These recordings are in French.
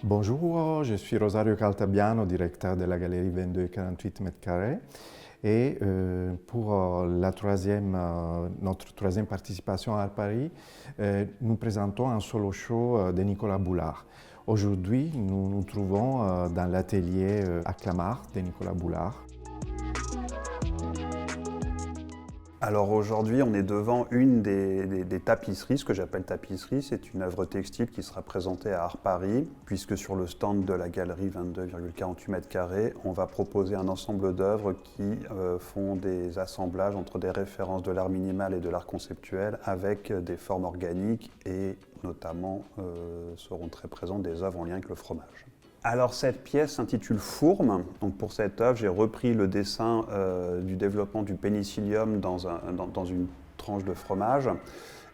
Bonjour, je suis Rosario Caltabiano, directeur de la galerie 2248 mètres carrés. Et pour notre troisième participation à Paris, nous présentons un solo show de Nicolas Boulard. Aujourd'hui, nous nous trouvons dans l'atelier à Clamart de Nicolas Boulard. Alors aujourd'hui, on est devant une des tapisseries, ce que j'appelle tapisserie. C'est une œuvre textile qui sera présentée à Art Paris, puisque sur le stand de la galerie 22,48 mètres carrés, on va proposer un ensemble d'œuvres qui font des assemblages entre des références de l'art minimal et de l'art conceptuel avec des formes organiques et notamment seront très présentes des œuvres en lien avec le fromage. Alors cette pièce s'intitule Fourme. Donc pour cette œuvre, j'ai repris le dessin du développement du pénicillium dans une tranche de fromage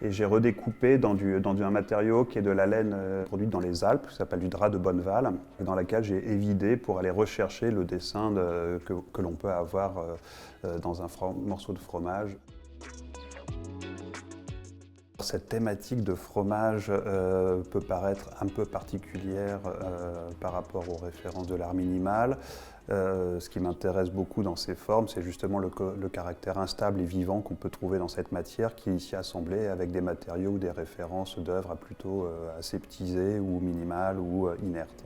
et j'ai redécoupé dans un matériau qui est de la laine produite dans les Alpes, qui s'appelle du drap de Bonneval, dans laquelle j'ai évidé pour aller rechercher le dessin que l'on peut avoir dans un morceau de fromage. Cette thématique de fromage peut paraître un peu particulière par rapport aux références de l'art minimal. Ce qui m'intéresse beaucoup dans ces formes, c'est justement le caractère instable et vivant qu'on peut trouver dans cette matière qui est ici assemblée avec des matériaux ou des références d'œuvres plutôt aseptisées ou minimales ou inertes.